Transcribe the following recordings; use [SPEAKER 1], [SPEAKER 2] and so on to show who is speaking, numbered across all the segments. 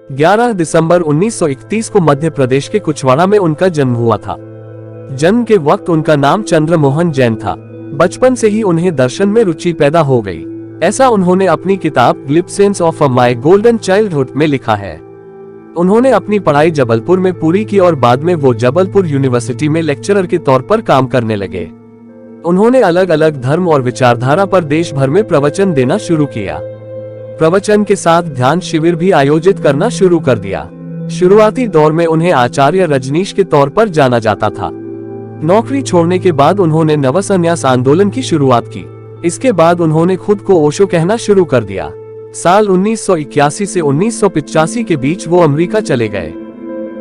[SPEAKER 1] 11 दिसंबर 1931 को मध्य प्रदेश के कुछवाड़ा में उनका जन्म हुआ था। जन्म के वक्त उनका नाम चंद्रमोहन जैन था। बचपन से ही उन्हें दर्शन में रुचि पैदा हो गई। ऐसा उन्होंने अपनी किताब glimpses of my golden childhood में लिखा है। उन्होंने अपनी पढ़ाई जबलपुर में पूरी की और बाद में वो जबलपुर यूनिवर्सिटी में लेक्चरर के तौर पर काम करने लगे। उन्होंने अलग अलग धर्म और विचारधारा पर देश भर में प्रवचन देना शुरू किया। प्रवचन के साथ ध्यान शिविर भी आयोजित करना शुरू कर दिया। शुरुआती दौर में उन्हें आचार्य रजनीश के तौर पर जाना जाता था। नौकरी छोड़ने के बाद उन्होंने नवसन्यास आंदोलन की शुरुआत की। इसके बाद उन्होंने खुद को ओशो कहना शुरू कर दिया। साल 1981 से 1985 के बीच वो अमेरिका चले गए।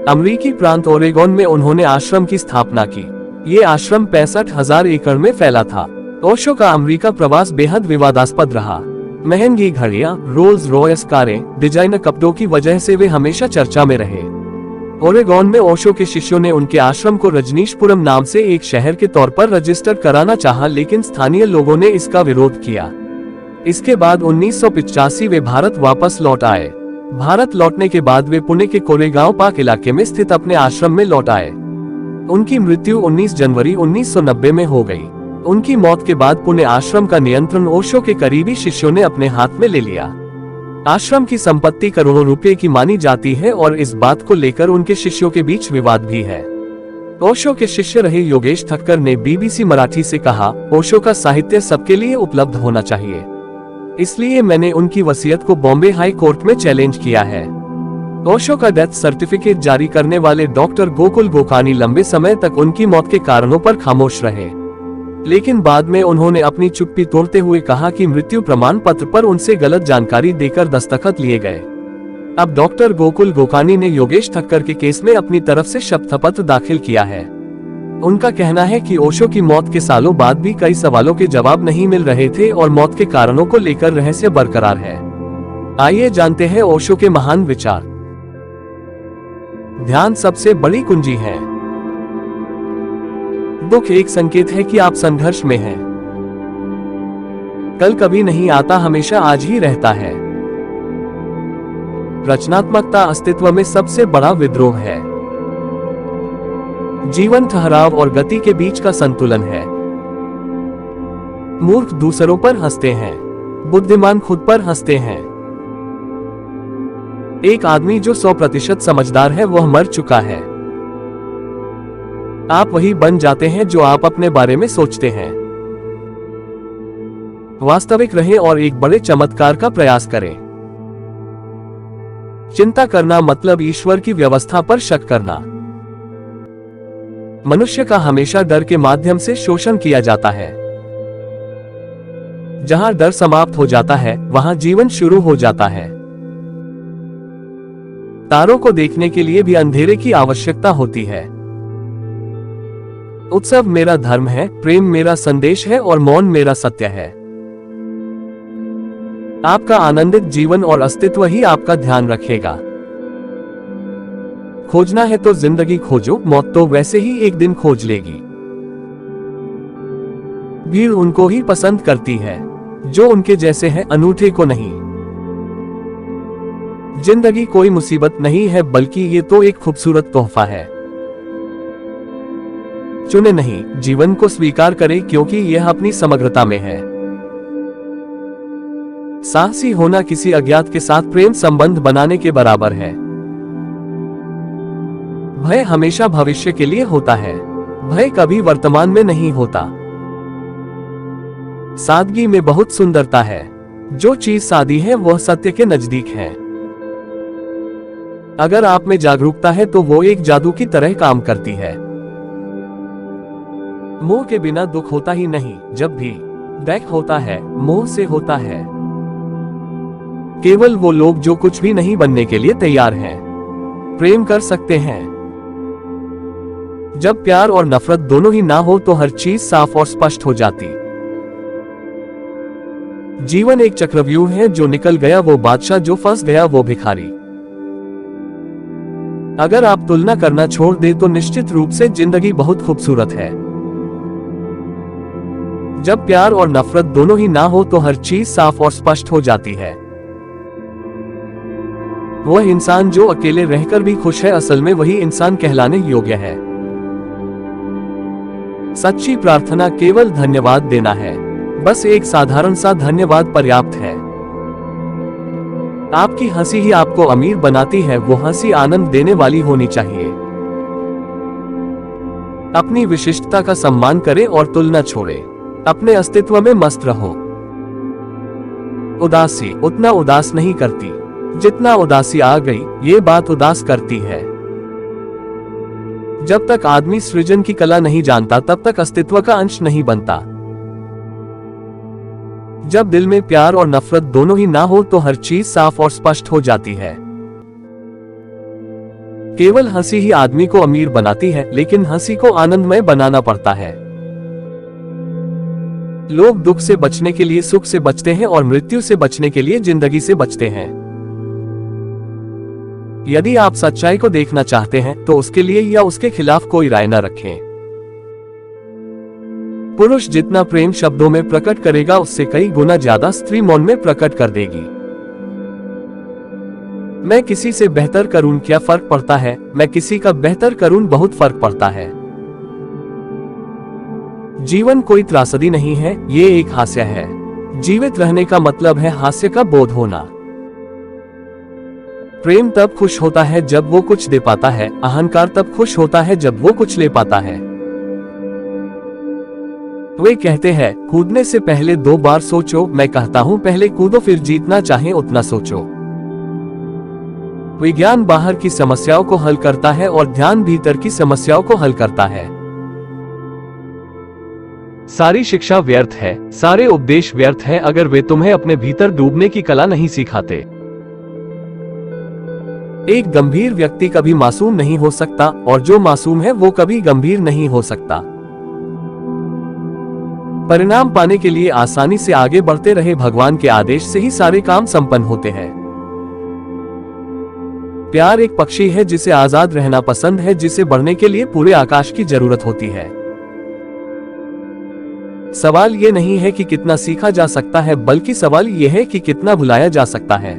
[SPEAKER 1] अमेरिकी प्रांत ओरेगोन में उन्होंने आश्रम की स्थापना की। ये आश्रम 65,000 एकड़ में फैला था। ओशो का अमेरिका प्रवास बेहद विवादास्पद रहा। महंगी घड़ियां, रोल्स रॉयस कारें, डिजाइनर कपड़ों की वजह से वे हमेशा चर्चा में रहे। ओरेगोन में ओशो के शिष्यों ने उनके आश्रम को रजनीशपुरम नाम से एक शहर के तौर पर रजिस्टर कराना चाहा, लेकिन स्थानीय लोगों ने इसका विरोध किया। इसके बाद 1985 वे भारत वापस लौट आए। भारत लौटने के बाद वे पुणे के कोरेगांव पार्क इलाके में स्थित अपने आश्रम में लौट आए। उनकी मृत्यु 19 जनवरी 1990 में हो गई। उनकी मौत के बाद पुणे आश्रम का नियंत्रण ओशो के करीबी शिष्यों ने अपने हाथ में ले लिया। आश्रम की संपत्ति करोड़ों रुपए की मानी जाती है और इस बात को लेकर उनके शिष्यों के बीच विवाद भी है। ओशो के शिष्य रहे योगेश ठक्कर ने बीबीसी मराठी से कहा, ओशो का साहित्य सबके लिए उपलब्ध होना चाहिए, इसलिए मैंने उनकी वसीयत को बॉम्बे हाई कोर्ट में चैलेंज किया है। ओशो का डेथ सर्टिफिकेट जारी करने वाले डॉक्टर गोकुल गोकानी लंबे समय तक उनकी मौत के कारणों पर खामोश रहे, लेकिन बाद में उन्होंने अपनी चुप्पी तोड़ते हुए कहा कि मृत्यु प्रमाण पत्र पर उनसे गलत जानकारी देकर दस्तखत लिए गए। अब डॉक्टर गोकुल गोकानी ने योगेश ठक्कर के केस में अपनी तरफ से शपथपत्र दाखिल किया है। उनका कहना है कि ओशो की मौत के सालों बाद भी कई सवालों के जवाब नहीं मिल रहे थे और मौत के कारणों को लेकर रहस्य बरकरार है। आइए जानते हैं ओशो के महान विचार। ध्यान सबसे बड़ी कुंजी है। दुख एक संकेत है कि आप संघर्ष में हैं। कल कभी नहीं आता, हमेशा आज ही रहता है। रचनात्मकता अस्तित्व में सबसे बड़ा विद्रोह है। जीवन ठहराव और गति के बीच का संतुलन है। मूर्ख दूसरों पर हंसते हैं, बुद्धिमान खुद पर हंसते हैं। एक आदमी जो 100% समझदार है वह मर चुका है। आप वही बन जाते हैं जो आप अपने बारे में सोचते हैं। वास्तविक रहें और एक बड़े चमत्कार का प्रयास करें। चिंता करना मतलब ईश्वर की व्यवस्था पर शक करना। मनुष्य का हमेशा डर के माध्यम से शोषण किया जाता है। जहां डर समाप्त हो जाता है वहां जीवन शुरू हो जाता है। तारों को देखने के लिए भी अंधेरे की आवश्यकता होती है। उत्सव मेरा धर्म है, प्रेम मेरा संदेश है और मौन मेरा सत्य है। आपका आनंदित जीवन और अस्तित्व ही आपका ध्यान रखेगा। खोजना है तो जिंदगी खोजो, मौत तो वैसे ही एक दिन खोज लेगी। भीड़ उनको ही पसंद करती है जो उनके जैसे हैं, अनूठे को नहीं। जिंदगी कोई मुसीबत नहीं है, बल्कि ये तो एक खूबसूरत तोहफा है। चुने नहीं, जीवन को स्वीकार करें क्योंकि यह अपनी समग्रता में है। साहसी होना किसी अज्ञात के साथ प्रेम संबंध बनाने के बराबर है। भय हमेशा भविष्य के लिए होता है, भय कभी वर्तमान में नहीं होता। सादगी में बहुत सुंदरता है। जो चीज सादी है वह सत्य के नजदीक है। अगर आप में जागरूकता है तो वो एक जादू की तरह काम करती है। मोह के बिना दुख होता ही नहीं। जब भी दुख होता है मोह से होता है। केवल वो लोग जो कुछ भी नहीं बनने के लिए तैयार हैं, प्रेम कर सकते हैं। जब प्यार और नफरत दोनों ही ना हो तो हर चीज साफ और स्पष्ट हो जाती। जीवन एक चक्रव्यूह है, जो निकल गया वो बादशाह, जो फंस गया वो भिखारी। अगर आप तुलना करना छोड़ दे तो निश्चित रूप से जिंदगी बहुत खूबसूरत है। जब प्यार और नफरत दोनों ही ना हो तो हर चीज साफ और स्पष्ट हो जाती है। वह इंसान जो अकेले रहकर भी खुश है, असल में वही इंसान कहलाने योग्य है। सच्ची प्रार्थना केवल धन्यवाद देना है। बस एक साधारण सा धन्यवाद पर्याप्त है। आपकी हंसी ही आपको अमीर बनाती है, वो हंसी आनंद देने वाली होनी चाहिए। अपनी विशिष्टता का सम्मान करें और तुलना छोड़ें। अपने अस्तित्व में मस्त रहो। उदासी उतना उदास नहीं करती जितना उदासी आ गई ये बात उदास करती है। जब तक आदमी सृजन की कला नहीं जानता तब तक अस्तित्व का अंश नहीं बनता। जब दिल में प्यार और नफरत दोनों ही ना हो तो हर चीज साफ और स्पष्ट हो जाती है। केवल हंसी ही आदमी को अमीर बनाती है, लेकिन हंसी को आनंदमय बनाना पड़ता है। लोग दुख से बचने के लिए सुख से बचते हैं और मृत्यु से बचने के लिए जिंदगी से बचते हैं। यदि आप सच्चाई को देखना चाहते हैं तो उसके लिए या उसके खिलाफ कोई राय न रखें। पुरुष जितना प्रेम शब्दों में प्रकट करेगा उससे कई गुना ज्यादा स्त्री मौन में प्रकट कर देगी। मैं किसी से बेहतर करूं क्या फर्क पड़ता है, मैं किसी का बेहतर करूं बहुत फर्क पड़ता है। जीवन कोई त्रासदी नहीं है, ये एक हास्य है। जीवित रहने का मतलब है हास्य का बोध होना। प्रेम तब खुश होता है जब वो कुछ दे पाता है, अहंकार तब खुश होता है जब वो कुछ ले पाता है। वे कहते हैं कूदने से पहले 2 बार सोचो, मैं कहता हूं पहले कूदो फिर जितना चाहे उतना सोचो। विज्ञान बाहर की समस्याओं को हल करता है और ध्यान भीतर की समस्याओं को हल करता है। सारी शिक्षा व्यर्थ है, सारे उपदेश व्यर्थ है अगर वे तुम्हें अपने भीतर डूबने की कला नहीं सिखाते। एक गंभीर व्यक्ति कभी मासूम नहीं हो सकता और जो मासूम है वो कभी गंभीर नहीं हो सकता। परिणाम पाने के लिए आसानी से आगे बढ़ते रहे, भगवान के आदेश से ही सारे काम संपन्न होते हैं। प्यार एक पक्षी है जिसे आजाद रहना पसंद है, जिसे बढ़ने के लिए पूरे आकाश की जरूरत होती है। सवाल ये नहीं है कि कितना सीखा जा सकता है, बल्कि सवाल यह है कि कितना भुलाया जा सकता है।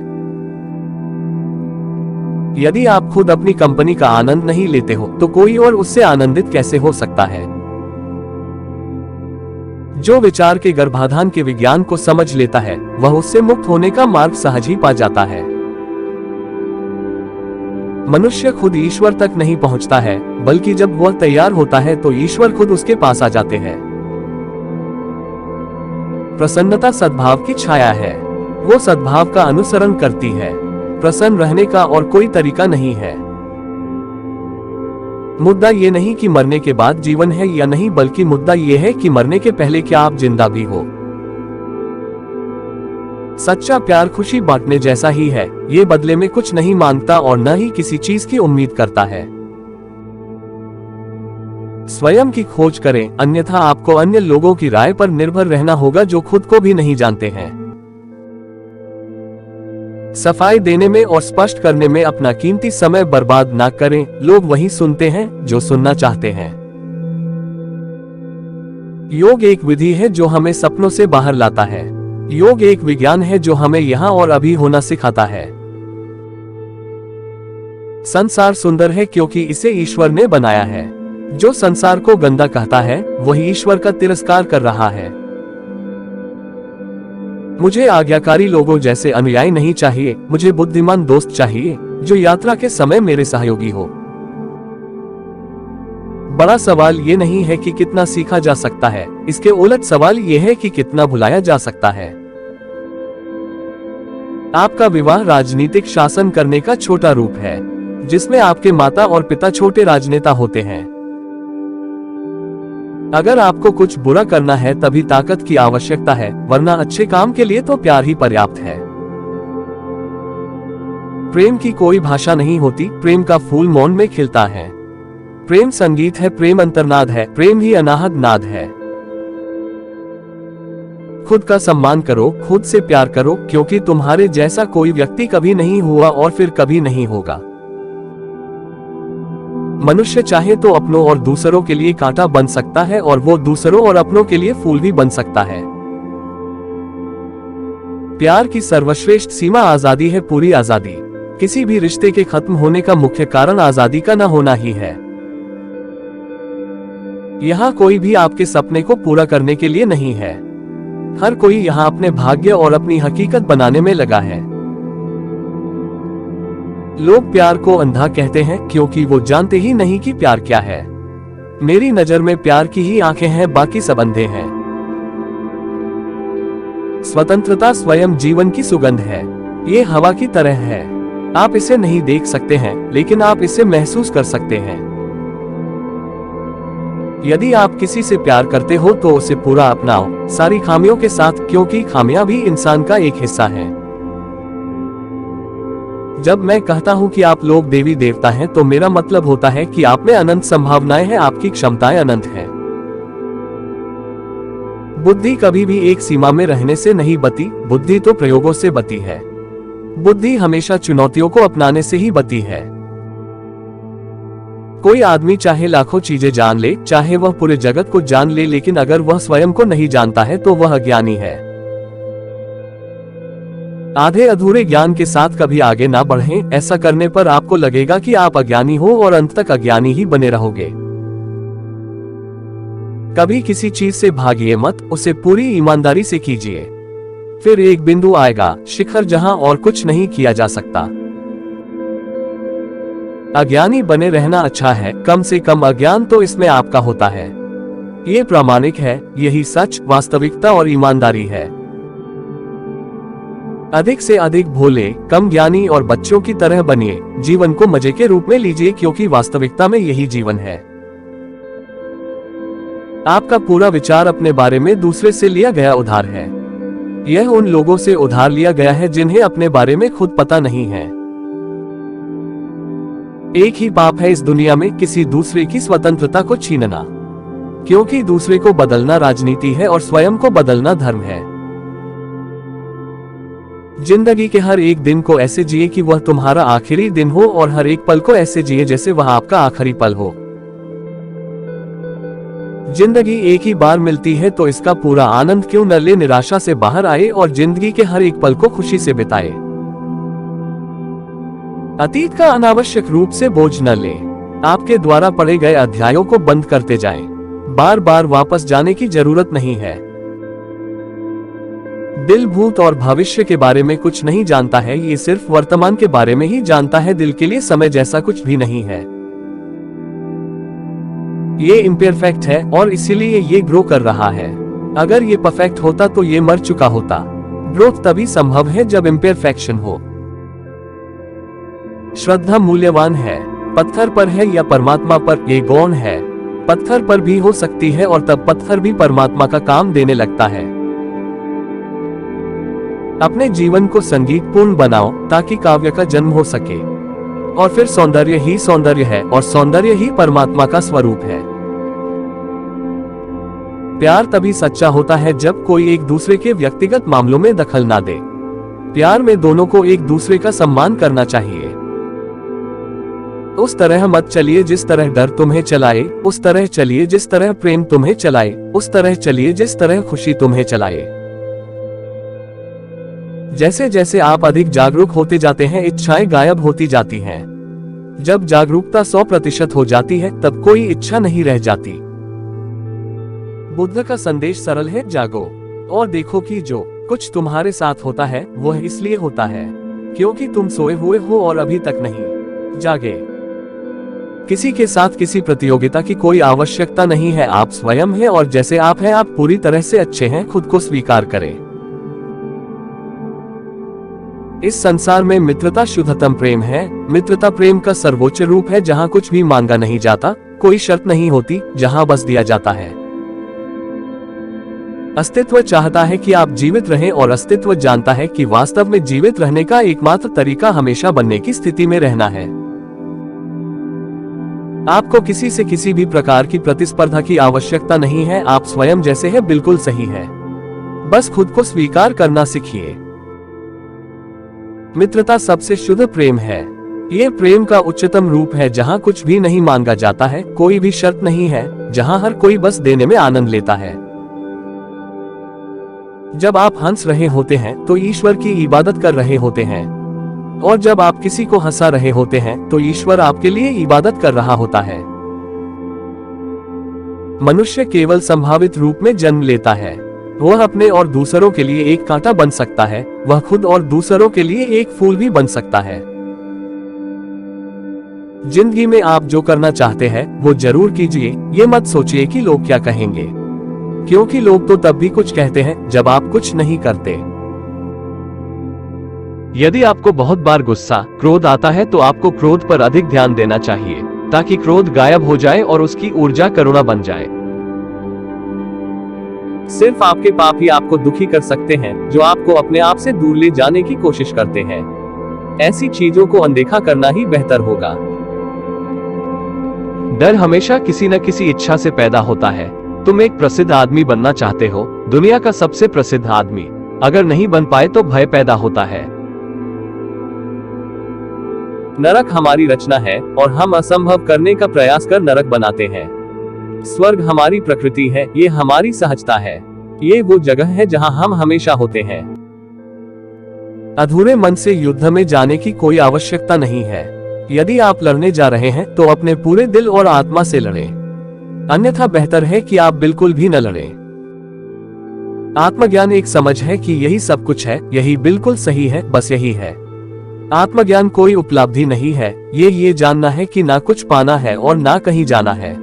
[SPEAKER 1] यदि आप खुद अपनी कंपनी का आनंद नहीं लेते हो तो कोई और उससे आनंदित कैसे हो सकता है। जो विचार के गर्भाधान के विज्ञान को समझ लेता है वह उससे मुक्त होने का मार्ग सहज ही पा जाता है। मनुष्य खुद ईश्वर तक नहीं पहुंचता है, बल्कि जब वह तैयार होता है तो ईश्वर खुद उसके पास आ जाते हैं। प्रसन्नता सद्भाव की छाया है, वो सद्भाव का अनुसरण करती है। प्रसन्न रहने का और कोई तरीका नहीं है। मुद्दा ये नहीं कि मरने के बाद जीवन है या नहीं, बल्कि मुद्दा ये है कि मरने के पहले क्या आप जिंदा भी हो। सच्चा प्यार खुशी बांटने जैसा ही है, ये बदले में कुछ नहीं मांगता और न ही किसी चीज की उम्मीद करता है। स्वयं की खोज करें, अन्यथा आपको अन्य लोगों की राय पर निर्भर रहना होगा जो खुद को भी नहीं जानते हैं। सफाई देने में और स्पष्ट करने में अपना कीमती समय बर्बाद ना करें, लोग वही सुनते हैं जो सुनना चाहते हैं। योग एक विधि है जो हमें सपनों से बाहर लाता है। योग एक विज्ञान है जो हमें यहाँ और अभी होना सिखाता है। संसार सुंदर है क्योंकि इसे ईश्वर ने बनाया है। जो संसार को गंदा कहता है वही ईश्वर का तिरस्कार कर रहा है। मुझे आज्ञाकारी लोगों जैसे अनुयायी नहीं चाहिए, मुझे बुद्धिमान दोस्त चाहिए जो यात्रा के समय मेरे सहयोगी हो। बड़ा सवाल ये नहीं है कि कितना सीखा जा सकता है, इसके उलट सवाल ये है कि कितना भुलाया जा सकता है। आपका विवाह राजनीतिक शासन करने का छोटा रूप है, जिसमें आपके माता और पिता छोटे राजनेता होते हैं। अगर आपको कुछ बुरा करना है तभी ताकत की आवश्यकता है, वरना अच्छे काम के लिए तो प्यार ही पर्याप्त है। प्रेम की कोई भाषा नहीं होती, प्रेम का फूल मौन में खिलता है। प्रेम संगीत है, प्रेम अंतर्नाद है, प्रेम ही अनाहद नाद है। खुद का सम्मान करो, खुद से प्यार करो, क्योंकि तुम्हारे जैसा कोई व्यक्ति कभी नहीं हुआ और फिर कभी नहीं होगा। मनुष्य चाहे तो अपनों और दूसरों के लिए कांटा बन सकता है और वो दूसरों और अपनों के लिए फूल भी बन सकता है। प्यार की सर्वश्रेष्ठ सीमा आजादी है, पूरी आजादी। किसी भी रिश्ते के खत्म होने का मुख्य कारण आजादी का न होना ही है। यहाँ कोई भी आपके सपने को पूरा करने के लिए नहीं है। हर कोई यहाँ अपने भाग्य और अपनी हकीकत बनाने में लगा है। लोग प्यार को अंधा कहते हैं क्योंकि वो जानते ही नहीं कि प्यार क्या है। मेरी नजर में प्यार की ही आंखें हैं, बाकी सब अंधे हैं। स्वतंत्रता स्वयं जीवन की सुगंध है। ये हवा की तरह है। आप इसे नहीं देख सकते हैं, लेकिन आप इसे महसूस कर सकते हैं। यदि आप किसी से प्यार करते हो तो उसे पूरा अपनाओ, सारी खामियों के साथ, क्योंकि खामियां भी इंसान का एक हिस्सा है। जब मैं कहता हूं कि आप लोग देवी देवता हैं, तो मेरा मतलब होता है कि आप में अनंत संभावनाएं हैं, आपकी क्षमताएं अनंत हैं। बुद्धि कभी भी एक सीमा में रहने से नहीं बती, बुद्धि तो प्रयोगों से बती है। बुद्धि हमेशा चुनौतियों को अपनाने से ही बती है। कोई आदमी चाहे लाखों चीजें जान ले, चाहे वह पूरे जगत को जान ले, लेकिन अगर वह स्वयं को नहीं जानता है तो वह अज्ञानी है। आधे अधूरे ज्ञान के साथ कभी आगे ना बढ़ें, ऐसा करने पर आपको लगेगा कि आप अज्ञानी हो और अंत तक अज्ञानी ही बने रहोगे। कभी किसी चीज से भागिए मत, उसे पूरी ईमानदारी से कीजिए। फिर एक बिंदु आएगा, शिखर, जहां और कुछ नहीं किया जा सकता। अज्ञानी बने रहना अच्छा है, कम से कम अज्ञान तो इसमें आपका होता है। ये प्रामाणिक है, यही सच, वास्तविकता और ईमानदारी है। अधिक से अधिक भोले, कम ज्ञानी और बच्चों की तरह बनिए। जीवन को मजे के रूप में लीजिए, क्योंकि वास्तविकता में यही जीवन है। आपका पूरा विचार अपने बारे में दूसरे से लिया गया उधार है। यह उन लोगों से उधार लिया गया है जिन्हें अपने बारे में खुद पता नहीं है। एक ही पाप है इस दुनिया में, किसी दूसरे की स्वतंत्रता को छीनना, क्योंकि दूसरे को बदलना राजनीति है और स्वयं को बदलना धर्म है। जिंदगी के हर एक दिन को ऐसे जिए कि वह तुम्हारा आखिरी दिन हो, और हर एक पल को ऐसे जिए जैसे वह आपका आखिरी पल हो। जिंदगी एक ही बार मिलती है, तो इसका पूरा आनंद क्यों न ले, निराशा से बाहर आए और जिंदगी के हर एक पल को खुशी से बिताए। अतीत का अनावश्यक रूप से बोझ न ले। आपके द्वारा पढ़े गए अध्यायों को बंद करते जाएं। बार बार वापस जाने की जरूरत नहीं है। दिल भूत और भविष्य के बारे में कुछ नहीं जानता है, ये सिर्फ वर्तमान के बारे में ही जानता है। दिल के लिए समय जैसा कुछ भी नहीं है। ये इम्परफेक्ट है और इसीलिए ये ग्रो कर रहा है। अगर ये परफेक्ट होता तो ये मर चुका होता। ग्रोथ तभी संभव है जब इम्परफेक्शन हो। श्रद्धा मूल्यवान है, पत्थर पर है या परमात्मा पर, ये गौण है। पत्थर पर भी हो सकती है और तब पत्थर भी परमात्मा का काम देने लगता है। अपने जीवन को संगीतपूर्ण बनाओ ताकि काव्य का जन्म हो सके। और फिर सौंदर्य ही सौंदर्य है और सौंदर्य ही परमात्मा का स्वरूप है। प्यार तभी सच्चा होता है जब कोई एक दूसरे के व्यक्तिगत मामलों में दखल ना दे। प्यार में दोनों को एक दूसरे का सम्मान करना चाहिए। उस तरह मत चलिए जिस तरह डर तुम्हें चलाए, उस तरह चलिए जिस तरह प्रेम तुम्हें चलाए, उस तरह चलिए जिस तरह खुशी तुम्हें चलाए। जैसे जैसे आप अधिक जागरूक होते जाते हैं, इच्छाएं गायब होती जाती हैं। जब जागरूकता 100% हो जाती है, तब कोई इच्छा नहीं रह जाती। बुद्ध का संदेश सरल है, जागो और देखो कि जो कुछ तुम्हारे साथ होता है वह इसलिए होता है क्योंकि तुम सोए हुए हो और अभी तक नहीं जागे। किसी के साथ किसी प्रतियोगिता की कोई आवश्यकता नहीं है। आप स्वयं हैं और जैसे आप हैं आप पूरी तरह से अच्छे हैं। खुद को स्वीकार करें। इस संसार में मित्रता शुद्धतम प्रेम है। मित्रता प्रेम का सर्वोच्च रूप है, जहाँ कुछ भी मांगा नहीं जाता, कोई शर्त नहीं होती, जहाँ बस दिया जाता है। अस्तित्व चाहता है कि आप जीवित रहें और अस्तित्व जानता है कि वास्तव में जीवित रहने का एकमात्र तरीका हमेशा बनने की स्थिति में रहना है। आपको किसी से किसी भी प्रकार की प्रतिस्पर्धा की आवश्यकता नहीं है। आप स्वयं जैसे हैं बिल्कुल सही है। बस खुद को स्वीकार करना सीखिए। मित्रता सबसे शुद्ध प्रेम है। ये प्रेम का उच्चतम रूप है, जहाँ कुछ भी नहीं मांगा जाता है, कोई भी शर्त नहीं है, जहाँ हर कोई बस देने में आनंद लेता है। जब आप हंस रहे होते हैं तो ईश्वर की इबादत कर रहे होते हैं। और जब आप किसी को हंसा रहे होते हैं तो ईश्वर आपके लिए इबादत कर रहा होता है। मनुष्य केवल संभावित रूप में जन्म लेता है। वह अपने और दूसरों के लिए एक कांटा बन सकता है, वह खुद और दूसरों के लिए एक फूल भी बन सकता है। जिंदगी में आप जो करना चाहते हैं वो जरूर कीजिए। ये मत सोचिए कि लोग क्या कहेंगे, क्योंकि लोग तो तब भी कुछ कहते हैं जब आप कुछ नहीं करते। यदि आपको बहुत बार गुस्सा, क्रोध आता है तो आपको क्रोध पर अधिक ध्यान देना चाहिए ताकि क्रोध गायब हो जाए और उसकी ऊर्जा करुणा बन जाए। सिर्फ आपके पाप ही आपको दुखी कर सकते हैं, जो आपको अपने आप से दूर ले जाने की कोशिश करते हैं। ऐसी चीजों को अनदेखा करना ही बेहतर होगा। डर हमेशा किसी न किसी इच्छा से पैदा होता है। तुम एक प्रसिद्ध आदमी बनना चाहते हो, दुनिया का सबसे प्रसिद्ध आदमी। अगर नहीं बन पाए तो भय पैदा होता है। नरक हमारी रचना है और हम असंभव करने का प्रयास कर नरक बनाते हैं। स्वर्ग हमारी प्रकृति है, ये हमारी सहजता है। ये वो जगह है जहां हम हमेशा होते हैं। अधूरे मन से युद्ध में जाने की कोई आवश्यकता नहीं है। यदि आप लड़ने जा रहे हैं तो अपने पूरे दिल और आत्मा से लड़ें, अन्यथा बेहतर है कि आप बिल्कुल भी न लड़ें। आत्मज्ञान एक समझ है कि यही सब कुछ है, यही बिल्कुल सही है, बस यही है। आत्मज्ञान कोई उपलब्धि नहीं है, ये जानना है कि ना कुछ पाना है और ना कहीं जाना है।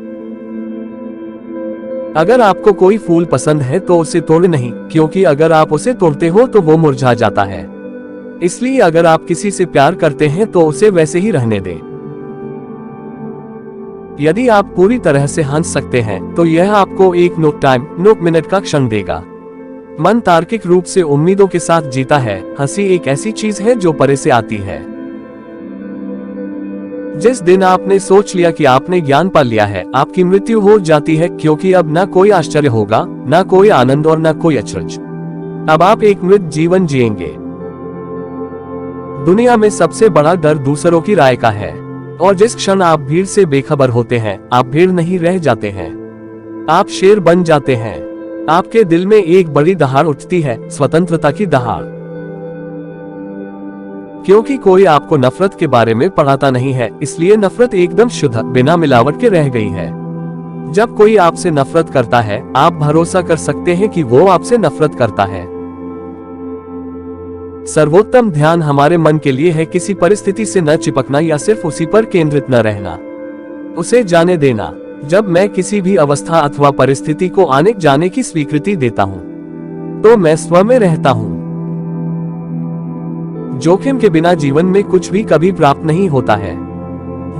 [SPEAKER 1] अगर आपको कोई फूल पसंद है तो उसे तोड़े नहीं, क्योंकि अगर आप उसे तोड़ते हो तो वो मुरझा जाता है। इसलिए अगर आप किसी से प्यार करते हैं तो उसे वैसे ही रहने दें। यदि आप पूरी तरह से हंस सकते हैं तो यह आपको एक नो टाइम नो मिनट का क्षण देगा। मन तार्किक रूप से उम्मीदों के साथ जीता है। हंसी एक ऐसी चीज है जो परे से आती है। जिस दिन आपने सोच लिया कि आपने ज्ञान पा लिया है, आपकी मृत्यु हो जाती है, क्योंकि अब ना कोई आश्चर्य होगा, ना कोई आनंद और ना कोई अचरज। अब आप एक मृत जीवन जिएंगे। दुनिया में सबसे बड़ा डर दूसरों की राय का है, और जिस क्षण आप भीड़ से बेखबर होते हैं, आप भीड़ नहीं रह जाते हैं, आप शेर बन जाते हैं। आपके दिल में एक बड़ी दहाड़ उठती है, स्वतंत्रता की दहाड़। क्योंकि कोई आपको नफरत के बारे में पढ़ाता नहीं है, इसलिए नफरत एकदम शुद्ध, बिना मिलावट के रह गई है। जब कोई आपसे नफरत करता है, आप भरोसा कर सकते हैं कि वो आपसे नफरत करता है। सर्वोत्तम ध्यान हमारे मन के लिए है किसी परिस्थिति से न चिपकना या सिर्फ उसी पर केंद्रित न रहना, उसे जाने देना। जब मैं किसी भी अवस्था अथवा परिस्थिति को आने जाने की स्वीकृति देता हूं, तो मैं स्व में रहता हूं। जोखिम के बिना जीवन में कुछ भी कभी प्राप्त नहीं होता है।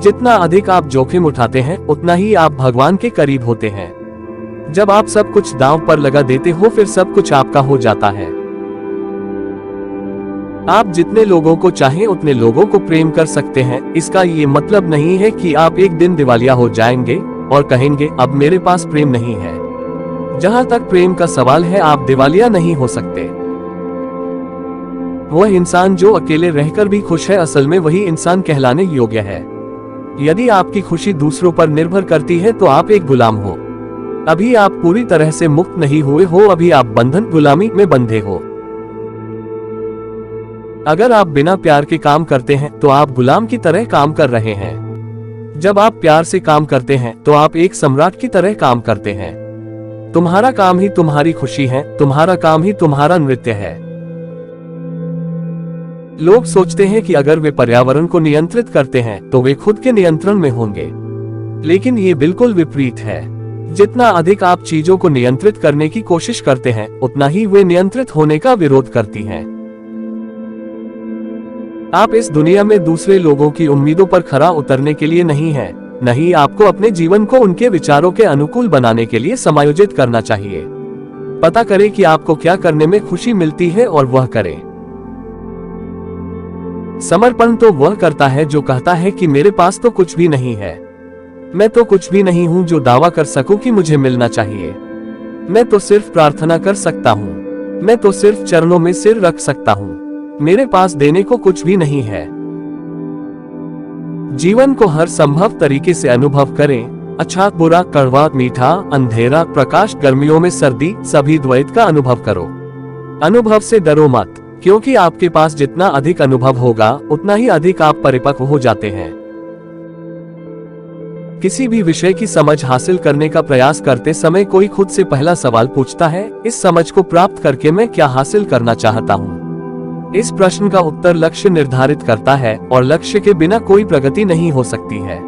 [SPEAKER 1] जितना अधिक आप जोखिम उठाते हैं, उतना ही आप भगवान के करीब होते हैं। जब आप सब कुछ दांव पर लगा देते हो, फिर सब कुछ आपका हो जाता है। आप जितने लोगों को चाहें उतने लोगों को प्रेम कर सकते हैं। इसका ये मतलब नहीं है कि आप एक दिन दिवालिया हो जाएंगे और कहेंगे अब मेरे पास प्रेम नहीं है। जहां तक प्रेम का सवाल है, आप दिवालिया नहीं हो सकते। वह इंसान जो अकेले रहकर भी खुश है, असल में वही इंसान कहलाने योग्य है। यदि आपकी खुशी दूसरों पर निर्भर करती है तो आप एक गुलाम हो। अभी आप पूरी तरह से मुक्त नहीं हुए हो, अभी आप बंधन गुलामी में बंधे हो। अगर आप बिना प्यार के काम करते हैं तो आप गुलाम की तरह काम कर रहे हैं। जब आप प्यार से काम करते हैं तो आप एक सम्राट की तरह काम करते हैं। तुम्हारा काम ही तुम्हारी खुशी है, तुम्हारा काम ही तुम्हारा नृत्य है। लोग सोचते हैं कि अगर वे पर्यावरण को नियंत्रित करते हैं तो वे खुद के नियंत्रण में होंगे, लेकिन ये बिल्कुल विपरीत है। जितना अधिक आप चीजों को नियंत्रित करने की कोशिश करते हैं, उतना ही वे नियंत्रित होने का विरोध करती हैं। आप इस दुनिया में दूसरे लोगों की उम्मीदों पर खरा उतरने के लिए नहीं हैं, नहीं आपको अपने जीवन को उनके विचारों के अनुकूल बनाने के लिए समायोजित करना चाहिए। पता करें कि आपको क्या करने में खुशी मिलती है और वह करें। समर्पण तो वह करता है जो कहता है कि मेरे पास तो कुछ भी नहीं है, मैं तो कुछ भी नहीं हूं जो दावा कर सकूं कि मुझे मिलना चाहिए। मैं तो सिर्फ प्रार्थना कर सकता हूं, मैं तो सिर्फ चरणों में सिर रख सकता हूं, मेरे पास देने को कुछ भी नहीं है। जीवन को हर संभव तरीके से अनुभव करें, अच्छा बुरा, कड़वा मीठा, अंधेरा प्रकाश, गर्मियों में सर्दी, सभी द्वैत का अनुभव करो। अनुभव से डरो मत, क्योंकि आपके पास जितना अधिक अनुभव होगा उतना ही अधिक आप परिपक्व हो जाते हैं। किसी भी विषय की समझ हासिल करने का प्रयास करते समय कोई खुद से पहला सवाल पूछता है, इस समझ को प्राप्त करके मैं क्या हासिल करना चाहता हूँ। इस प्रश्न का उत्तर लक्ष्य निर्धारित करता है और लक्ष्य के बिना कोई प्रगति नहीं हो सकती है।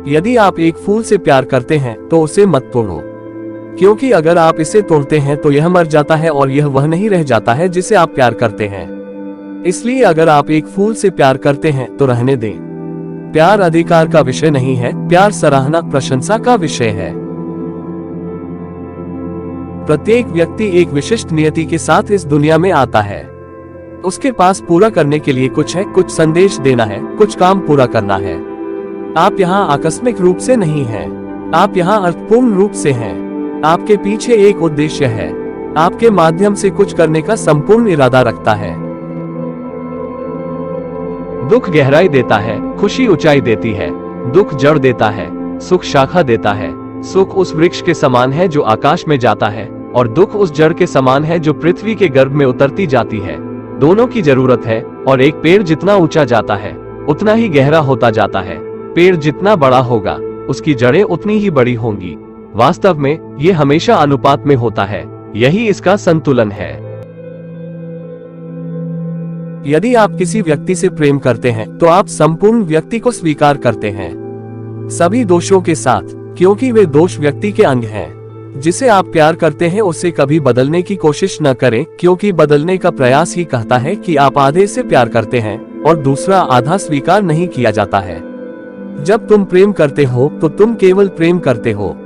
[SPEAKER 1] यदि आप एक फूल से प्यार करते हैं तो उसे मत तोड़ो, क्योंकि अगर आप इसे तोड़ते हैं तो यह मर जाता है और यह वह नहीं रह जाता है जिसे आप प्यार करते हैं। इसलिए अगर आप एक फूल से प्यार करते हैं तो रहने दें। प्यार अधिकार का विषय नहीं है, प्यार सराहना प्रशंसा का विषय है। प्रत्येक व्यक्ति एक विशिष्ट नियति के साथ इस दुनिया में आता है। उसके पास पूरा करने के लिए कुछ है, कुछ संदेश देना है, कुछ काम पूरा करना है। आप यहाँ आकस्मिक रूप से नहीं हैं, आप यहाँ अर्थपूर्ण रूप से हैं। आपके पीछे एक उद्देश्य है, आपके माध्यम से कुछ करने का संपूर्ण इरादा रखता है। दुख गहराई देता है, खुशी ऊंचाई देती है। दुख जड़ देता है, सुख शाखा देता है। सुख उस वृक्ष के समान है जो आकाश में जाता है, और दुख उस जड़ के समान है जो पृथ्वी के गर्भ में उतरती जाती है। दोनों की जरूरत है, और एक पेड़ जितना ऊंचा जाता है उतना ही गहरा होता जाता है। पेड़ जितना बड़ा होगा उसकी जड़ें उतनी ही बड़ी होंगी। वास्तव में ये हमेशा अनुपात में होता है, यही इसका संतुलन है। यदि आप किसी व्यक्ति से प्रेम करते हैं तो आप संपूर्ण व्यक्ति को स्वीकार करते हैं, सभी दोषों के साथ, क्योंकि वे दोष व्यक्ति के अंग हैं। जिसे आप प्यार करते हैं उसे कभी बदलने की कोशिश न करें, क्योंकि बदलने का प्रयास ही कहता है कि आप आधे से प्यार करते हैं और दूसरा आधा स्वीकार नहीं किया जाता है। जब तुम प्रेम करते हो तो तुम केवल प्रेम करते हो।